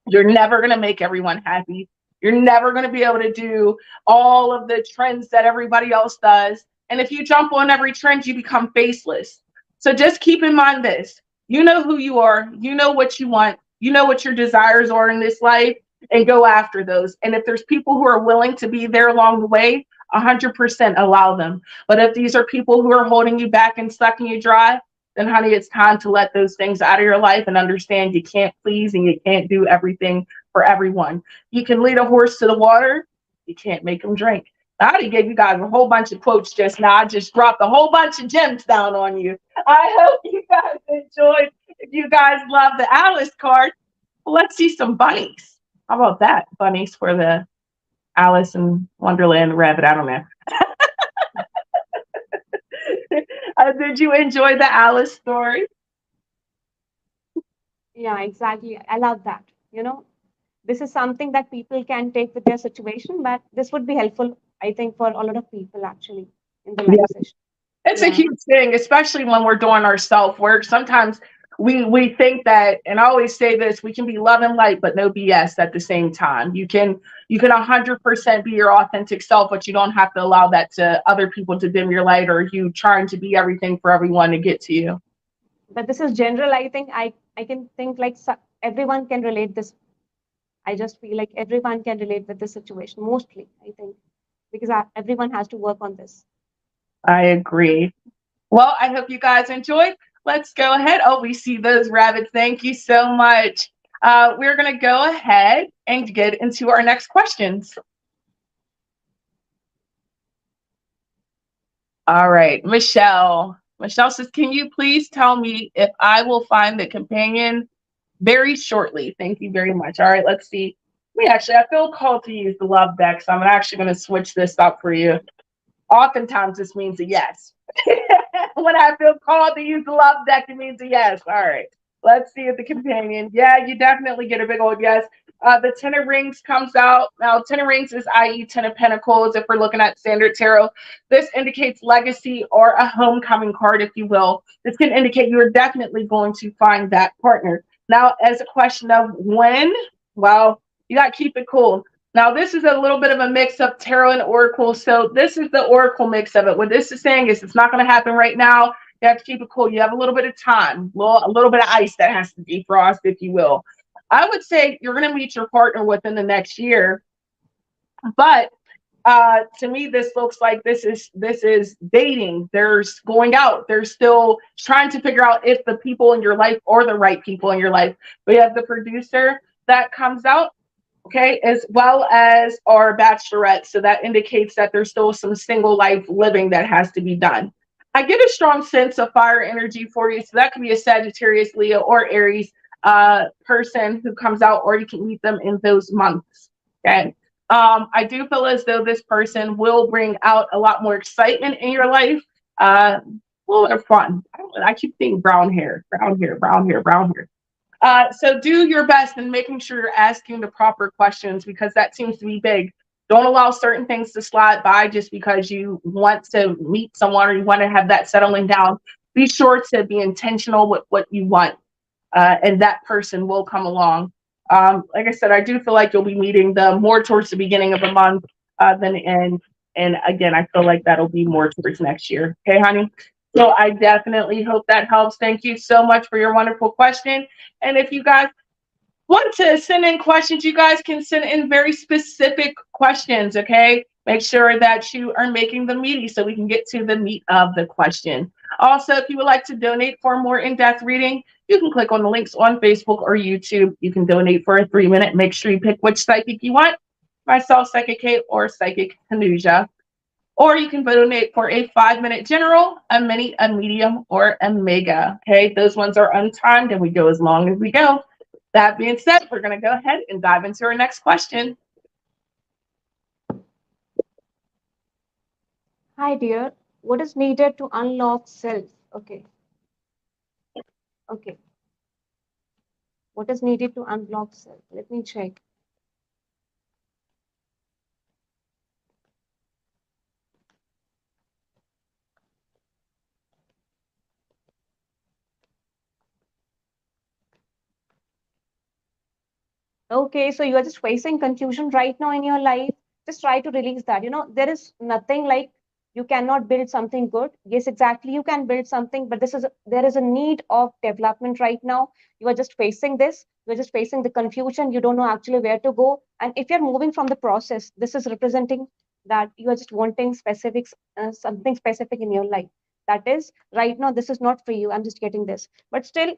You're never going to make everyone happy. You're never going to be able to do all of the trends that everybody else does. And if you jump on every trend, you become faceless. So just keep in mind this. You know who you are. You know what you want. You know what your desires are in this life and go after those. And if there's people who are willing to be there along the way, 100% allow them. But if these are people who are holding you back and sucking you dry, then honey, it's time to let those things out of your life and understand you can't please and you can't do everything for everyone. You can lead a horse to the water, you can't make him drink. I already gave you guys a whole bunch of quotes just now. I just dropped a whole bunch of gems down on you. I hope you guys enjoyed. If you guys love the Alice card, well, let's see some bunnies. How about that? Bunnies for the Alice in Wonderland rabbit. I don't know. Did you enjoy the Alice story? Yeah, exactly. I love that. This is something that people can take with their situation, but this would be helpful, I think, for a lot of people actually in the Yeah. live session. It's a Yeah. huge thing, especially when we're doing our self work. Sometimes we think that, and I always say this: we can be love and light, but no BS at the same time. You can 100% be your authentic self, but you don't have to allow that to other people to dim your light or you trying to be everything for everyone to get to you. But this is general. I think I can think like everyone can relate this. I just feel like everyone can relate with this situation mostly. I think because everyone has to work on this. I agree. Well, I hope you guys enjoyed. Let's go ahead. Oh, we see those rabbits. Thank you so much. We're going to go ahead and get into our next questions. All right, Michelle. Michelle says, can you please tell me if I will find the companion very shortly? Thank you very much. All right, let's see. I feel called to use the love deck, so I'm actually going to switch this up for you. Oftentimes, this means a yes. When I feel called to use the love deck, it means a yes. All right, let's see if the companion. Yeah, you definitely get a big old yes. The Ten of Rings comes out. Now, Ten of Rings is i.e. Ten of Pentacles. If we're looking at standard tarot, this indicates legacy or a homecoming card, if you will. This can indicate you're definitely going to find that partner. Now, as a question of when, well, you got to keep it cool. Now, this is a little bit of a mix of tarot and oracle. So this is the oracle mix of it. What this is saying is it's not going to happen right now. You have to keep it cool. You have a little bit of time, a little bit of ice that has to defrost, if you will. I would say you're going to meet your partner within the next year, but to me, this looks like this is dating. There's going out. There's still trying to figure out if the people in your life are the right people in your life. We have the producer that comes out, okay, as well as our bachelorette. So that indicates that there's still some single life living that has to be done. I get a strong sense of fire energy for you. So that could be a Sagittarius, Leo, or Aries person who comes out, or you can meet them in those months. Okay. I do feel as though this person will bring out a lot more excitement in your life. A little bit of fun. I keep thinking brown hair. So do your best in making sure you're asking the proper questions, because that seems to be big. Don't allow certain things to slide by just because you want to meet someone or you want to have that settling down. Be sure to be intentional with what you want. And that person will come along. Like I said, I do feel like you'll be meeting them more towards the beginning of the month than the end. And again, I feel like that'll be more towards next year. Okay, honey? So I definitely hope that helps. Thank you so much for your wonderful question. And if you guys want to send in questions, you guys can send in very specific questions, okay? Make sure that you are making them meaty so we can get to the meat of the question. Also, if you would like to donate for a more in-depth reading, you can click on the links on Facebook or YouTube. You can donate for a 3-minute. Make sure you pick which psychic you want, myself, Psychic Kate, or Psychic Tanuja. Or you can donate for a 5-minute general, a mini, a medium, or a mega. Okay, those ones are untimed and we go as long as we go. That being said, we're going to go ahead and dive into our next question. Hi, dear. What is needed to unlock self? Okay. Okay. What is needed to unlock self? Let me check. Okay, so you are just facing confusion right now in your life. Just try to release that. There is nothing like you cannot build something good. Yes, exactly. You can build something, but there is a need of development right now. You are just facing this. You're just facing the confusion. You don't know actually where to go. And if you're moving from the process, this is representing that you are just wanting specifics, something specific in your life. That is right now, this is not for you. I'm just getting this. But still,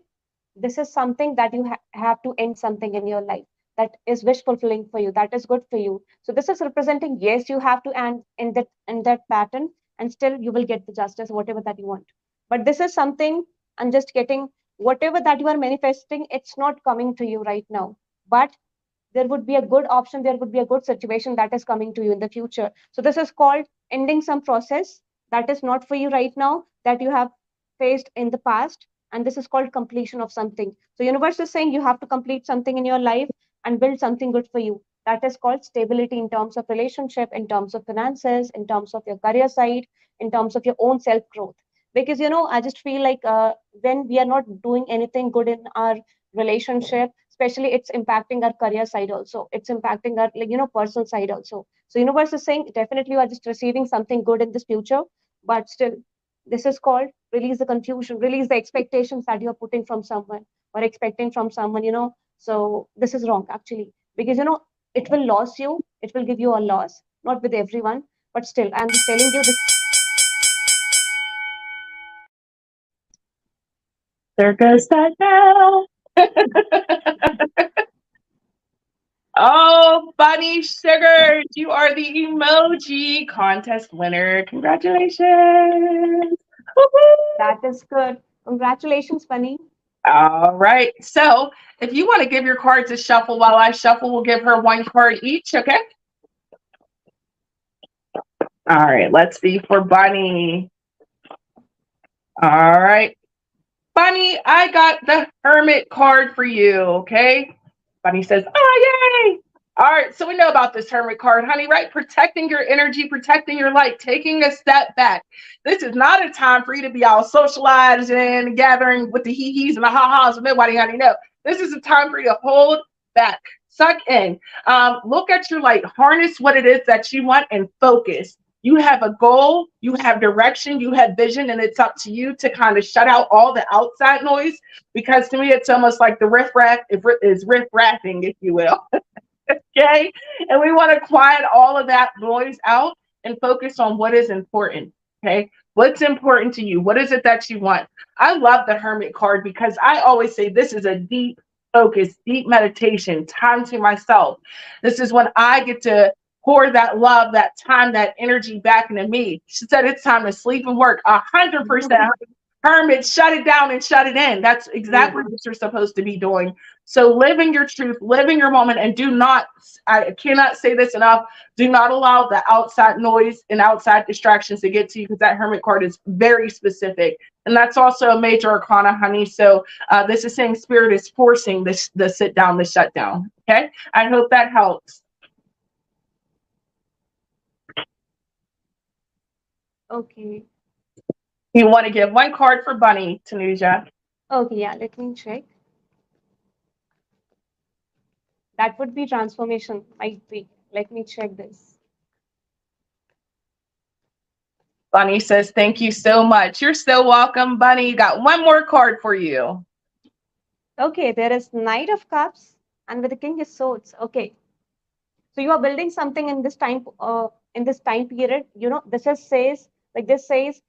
this is something that you have to end something in your life that is wish fulfilling for you, that is good for you. So this is representing, yes, you have to end in that pattern, and still you will get the justice, whatever that you want. But this is something, I'm just getting whatever that you are manifesting, it's not coming to you right now. But there would be a good option, there would be a good situation that is coming to you in the future. So this is called ending some process that is not for you right now, that you have faced in the past. And this is called completion of something. So universe is saying you have to complete something in your life and build something good for you. That is called stability in terms of relationship, in terms of finances, in terms of your career side, in terms of your own self growth. Because I just feel like when we are not doing anything good in our relationship, especially, it's impacting our career side also, it's impacting our personal side also. So universe is saying definitely you are just receiving something good in this future, but still, this is called release the confusion, release the expectations that you're putting from someone or expecting from someone. So this is wrong actually, because it will lose you, it will give you a loss, not with everyone, but still, I'm just telling you this. There goes that bell. Oh, Bunny Sugars, you are the emoji contest winner. Congratulations. Woo-hoo. That is good. Congratulations, Bunny. All right. So if you want to give your cards a shuffle while I shuffle, we'll give her one card each, okay? All right. Let's see for Bunny. All right. Bunny, I got the Hermit card for you, okay? Bunny says, oh, All right, so we know about this Hermit card, honey, right? Protecting your energy, protecting your light, taking a step back. This is not a time for you to be all socializing and gathering with the hee-hees and the ha-has with nobody, honey. No, this is a time for you to hold back, suck in, look at your light, harness what it is that you want, and focus. You have a goal, you have direction, you have vision, and it's up to you to kind of shut out all the outside noise, because to me, it's almost like the riff-raff is riff-raffing, if you will. Okay. And we want to quiet all of that noise out and focus on what is important. Okay. What's important to you? What is it that you want? I love the Hermit card because I always say this is a deep focus, deep meditation, time to myself. This is when I get to pour that love, that time, that energy back into me. She said it's time to sleep and work 100%. Hermit, shut it down and shut it in. That's exactly what you're supposed to be doing. So living your truth, living your moment, and do not, I cannot say this enough, do not allow the outside noise and outside distractions to get to you, because that Hermit card is very specific. And that's also a major arcana, honey. So this is saying spirit is forcing this, the sit down, the shut down. Okay. I hope that helps. Okay. You want to give one card for Bunny, Tanuja? Okay, yeah, let me check. That would be transformation, might be. Let me check this. Bunny says, thank you so much. You're so welcome, Bunny. Got one more card for you. Okay, there is Knight of Cups and with the King is Swords. Okay. So you are building something in this time period. You know, this says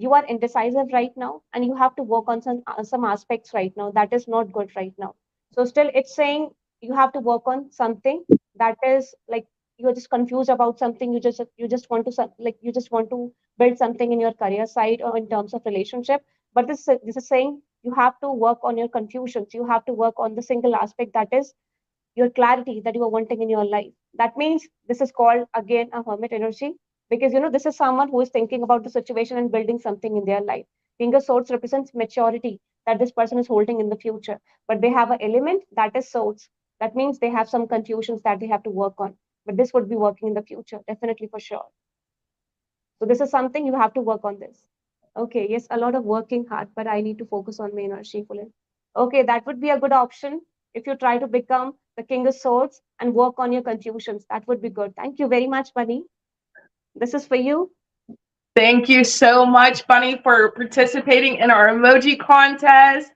you are indecisive right now and you have to work on some aspects right now. That is not good right now. So still it's saying you have to work on something that is like you're just confused about something. You just want to build something in your career side or in terms of relationship. But this is saying you have to work on your confusions. You have to work on the single aspect that is your clarity that you are wanting in your life. That means this is called again a hermit energy, because you know this is someone who is thinking about the situation and building something in their life. King of Swords represents maturity that this person is holding in the future, but they have an element that is swords. That means they have some confusions that they have to work on, but this would be working in the future, definitely for sure. So this is something you have to work on this. Okay, yes, a lot of working hard, but I need to focus on my energy fully. Okay, that would be a good option if you try to become the King of Swords and work on your confusions. That would be good. Thank you very much, Bunny. This is for you. Thank you so much, Bunny, for participating in our emoji contest.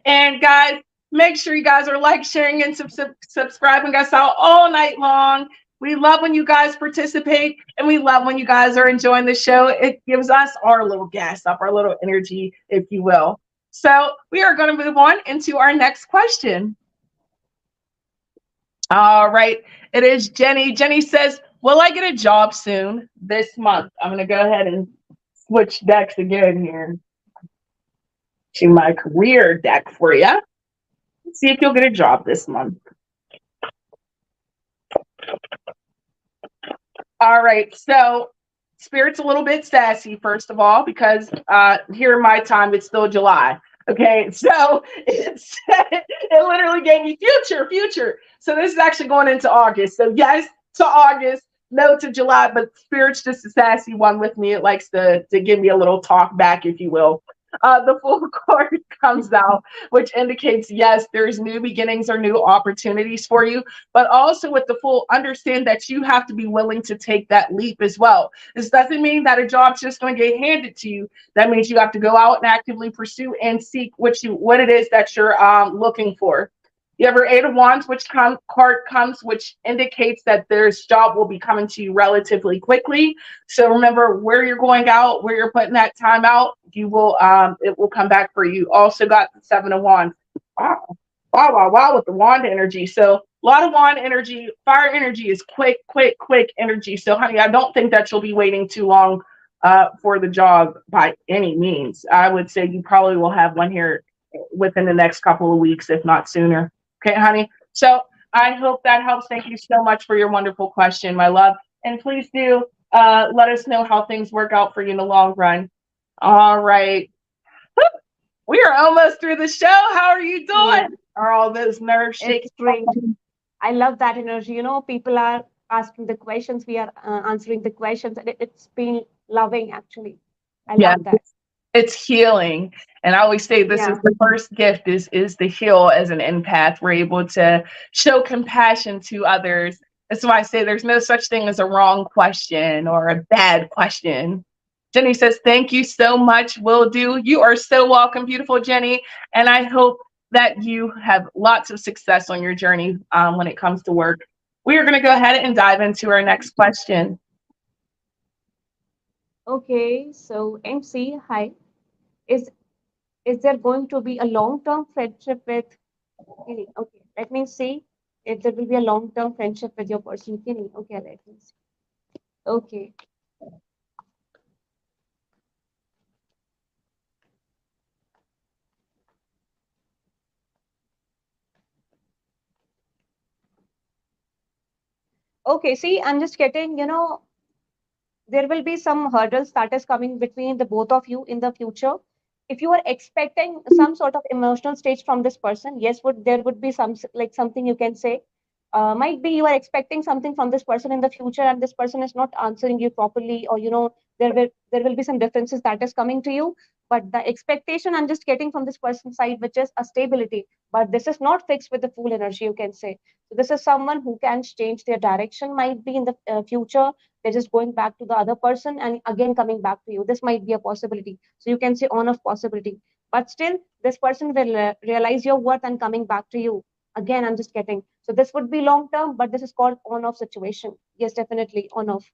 And guys, make sure you guys are like, sharing, and subscribing us out all night long. We love when you guys participate, and we love when you guys are enjoying the show. It gives us our little gas up, our little energy, if you will. So we are going to move on into our next question. All right. It is Jenny. Jenny says, will I get a job soon this month? I'm going to go ahead and switch decks again here to my career deck for you. See if you'll get a job this month. All right. So Spirit's a little bit sassy, first of all, because here in my time, it's still July. Okay, so it literally gave me future. So this is actually going into August. So yes to August, no to July, but Spirit's just a sassy one with me. It likes to give me a little talk back, if you will. The full card comes out, which indicates yes, there's new beginnings or new opportunities for you, but also with the full understand that you have to be willing to take that leap as well. This doesn't mean that a job's just going to get handed to you. That means you have to go out and actively pursue and seek what it is that you're looking for. You have your Eight of Wands, which card comes, which indicates that this job will be coming to you relatively quickly. So remember where you're going out, where you're putting that time out, you will it will come back for you. Also got the Seven of Wands. Wow with the wand energy. So a lot of wand energy. Fire energy is quick energy. So honey, I don't think that you'll be waiting too long for the job by any means. I would say you probably will have one here within the next couple of weeks, if not sooner. Okay, honey. So I hope that helps. Thank you so much for your wonderful question, my love. And please do let us know how things work out for you in the long run. All right. We are almost through the show. How are you doing? Yeah. Are all those nerves shaking? It's great. I love that energy. People are asking the questions, we are answering the questions, and it's been loving actually. I Yeah, love that. it's healing. And I always say this is Yeah, the first gift is to heal as an empath. We're able to show compassion to others. That's why I say there's no such thing as a wrong question or a bad question. Jenny says, thank you so much. Will do. You are so welcome, beautiful Jenny. And I hope that you have lots of success on your journey when it comes to work. We are going to go ahead and dive into our next question. okay, so MC, hi. Is is there going to be a long term friendship with Kenny? Okay, let me see if there will be a long term friendship with your person Kenny. Okay, let me see. Okay. Okay, see, I'm just getting, there will be some hurdles that is coming between the both of you in the future. If you are expecting some sort of emotional stage from this person, yes, there would be some like something you can say. Might be you are expecting something from this person in the future, and this person is not answering you properly, or there will be some differences that is coming to you. But the expectation I'm just getting from this person's side, which is a stability, but this is not fixed with the full energy, you can say. So this is someone who can change their direction, might be in the future they're just going back to the other person and again coming back to you. This might be a possibility. So you can say on off possibility. But still, this person will realize your worth and coming back to you. Again, I'm just getting. So this would be long term, but this is called on off situation. Yes, definitely on off.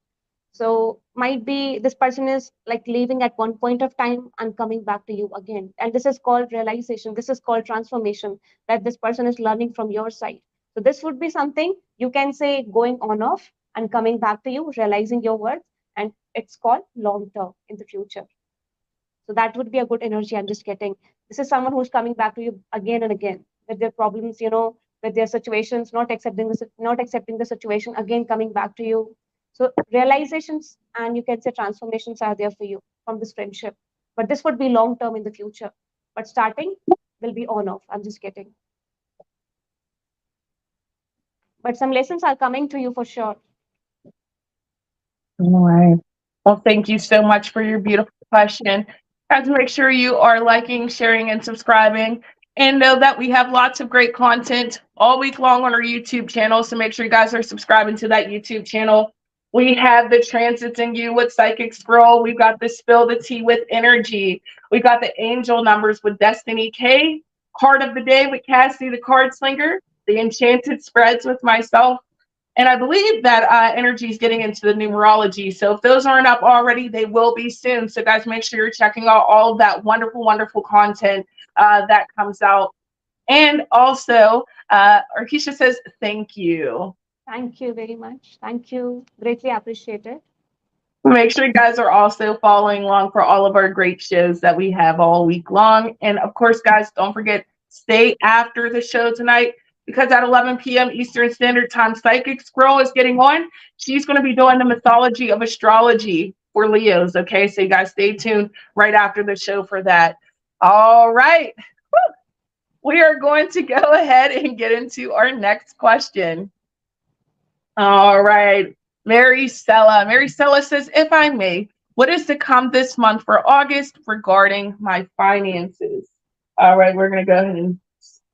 So might be this person is like leaving at one point of time and coming back to you again. And this is called realization. This is called transformation, that this person is learning from your side. So this would be something you can say going on off and coming back to you, realizing your worth. And it's called long term in the future. So that would be a good energy I'm just getting. This is someone who's coming back to you again and again with their problems, with their situations, not accepting the situation, again coming back to you. So realizations and you can say transformations are there for you from this friendship. But this would be long term in the future. But starting will be on off. I'm just getting. But some lessons are coming to you for sure. All right. Well, thank you so much for your beautiful question. Guys, make sure you are liking, sharing, and subscribing. And know that we have lots of great content all week long on our YouTube channel. So make sure you guys are subscribing to that YouTube channel. We have the transits in you with Psychic Scroll. We've got the Spill the Tea with Energy. We've got the Angel Numbers with Destiny K. Card of the Day with Cassie the Card Slinger. The Enchanted Spreads with myself. And I believe that energy is getting into the numerology. So if those aren't up already, they will be soon. So guys, make sure you're checking out all of that wonderful, wonderful content that comes out. And also, Arkisha says, thank you. Thank you very much. Thank you. Greatly appreciate it. Make sure you guys are also following along for all of our great shows that we have all week long. And of course, guys, don't forget, stay after the show tonight because at 11 p.m. Eastern Standard Time, Psychic Scroll is getting on. She's going to be doing the mythology of astrology for Leos. Okay, so you guys stay tuned right after the show for that. All right. We are going to go ahead and get into our next question. All right. Mary Stella. Mary Stella says, if I may, what is to come this month for August regarding my finances? All right, we're going to go ahead and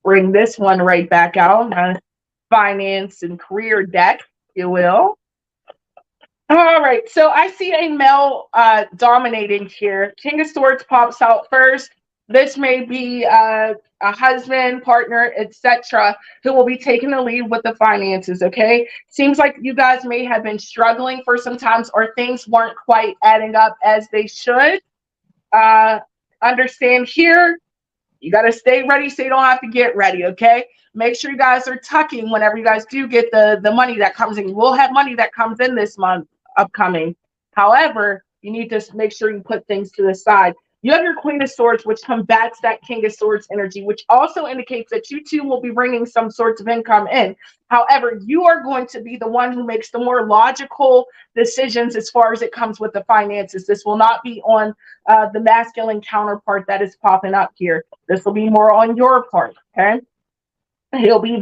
bring this one right back out. My finance and career deck, if you will. All right, so I see a male dominating here. King of Swords pops out first. This may be a husband, partner, etc., who will be taking the lead with the finances. Okay, seems like you guys may have been struggling for some times, or things weren't quite adding up as they should. Understand here, you got to stay ready so you don't have to get ready. Okay, make sure you guys are tucking whenever you guys do get the money that comes in. We'll have money that comes in this month upcoming. However, you need to make sure you put things to the side. You have your Queen of Swords, which combats that King of Swords energy, which also indicates that you two will be bringing some sorts of income in. However, you are going to be the one who makes the more logical decisions as far as it comes with the finances. This will not be on the masculine counterpart that is popping up here. This will be more on your part, okay? It'll be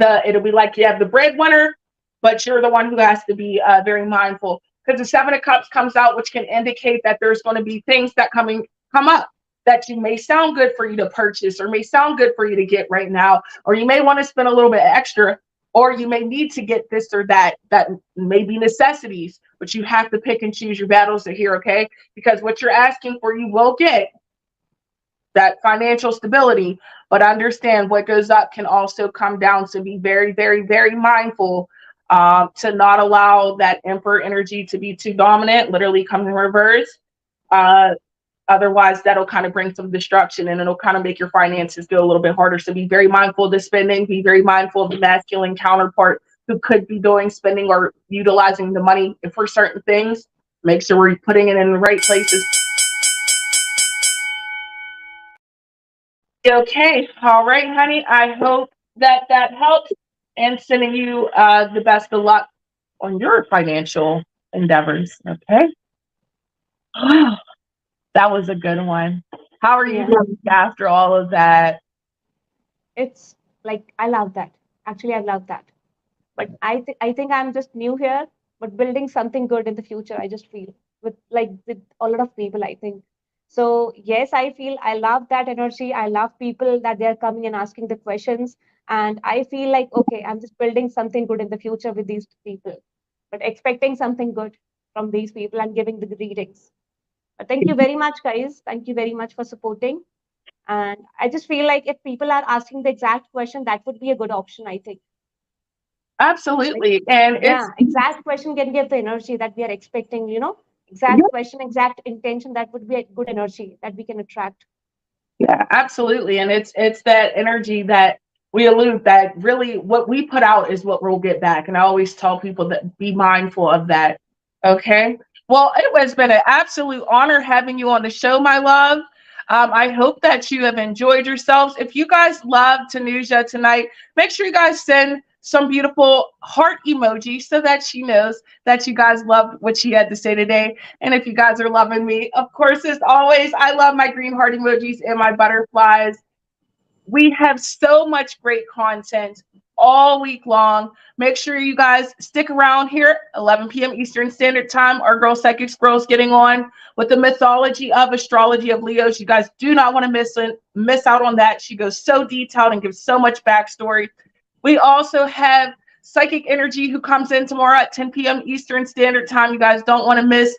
like you have the breadwinner, but you're the one who has to be very mindful, because the Seven of Cups comes out, which can indicate that there's going to be things that come up that you may sound good for you to purchase, or may sound good for you to get right now, or you may want to spend a little bit extra, or you may need to get this or that may be necessities, but you have to pick and choose your battles here, okay? Because what you're asking for, you will get that financial stability, but understand what goes up can also come down. So be very, very, very mindful to not allow that emperor energy to be too dominant, literally come in reverse. Uh, Otherwise, that'll kind of bring some destruction, and it'll kind of make your finances go a little bit harder. So be very mindful of the spending, be very mindful of the masculine counterpart who could be doing spending or utilizing the money for certain things. Make sure we're putting it in the right places. Okay. All right, honey. I hope that helps, and sending you the best of luck on your financial endeavors. Okay. That was a good one. How are you doing after all of that? It's like, I love that. Actually, I love that. Like, I think I'm just new here, but building something good in the future, I just feel with a lot of people, I think. So yes, I feel I love that energy. I love people that they're coming and asking the questions. And I feel like, okay, I'm just building something good in the future with these people, but expecting something good from these people and giving the readings. But thank you very much, guys. Thank you very much for supporting. And I just feel like if people are asking the exact question, that would be a good option, I think. Like, Absolutely. And yeah, exact question can give the energy that we are expecting, exact question, exact intention, that would be a good energy that we can attract. yeah, absolutely. And it's that energy that we allude, that really what we put out is what we'll get back. And I always tell people that be mindful of that. Okay. Well, it has been an absolute honor having you on the show, my love. I hope that you have enjoyed yourselves. If you guys love Tanuja tonight, make sure you guys send some beautiful heart emoji so that she knows that you guys loved what she had to say today. And if you guys are loving me, of course, as always, I love my green heart emojis and my butterflies. We have so much great content all week long. Make sure you guys stick around here, 11 p.m. Eastern Standard Time. Our girl Psychic Squirrel's getting on with the mythology of astrology of Leos. You guys do not want to miss out on that. She goes so detailed and gives so much backstory. We also have Psychic Energy, who comes in tomorrow at 10 p.m. Eastern Standard Time. You guys don't want to miss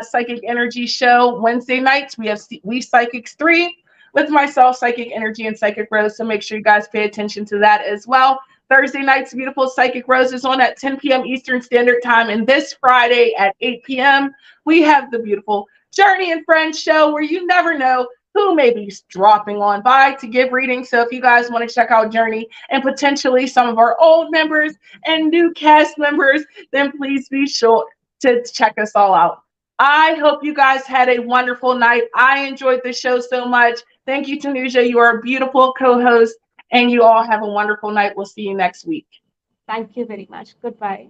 Psychic Energy show. Wednesday nights, we have We Psychics 3 with myself, Psychic Energy, and Psychic Rose. So make sure you guys pay attention to that as well. Thursday nights, beautiful Psychic Rose is on at 10 p.m. Eastern Standard Time. And this Friday at 8 p.m., we have the beautiful Journey and Friends show, where you never know who may be dropping on by to give readings. So if you guys want to check out Journey and potentially some of our old members and new cast members, then please be sure to check us all out. I hope you guys had a wonderful night. I enjoyed the show so much. Thank you, Tanuja. You are a beautiful co-host, and you all have a wonderful night. We'll see you next week. Thank you very much. Goodbye.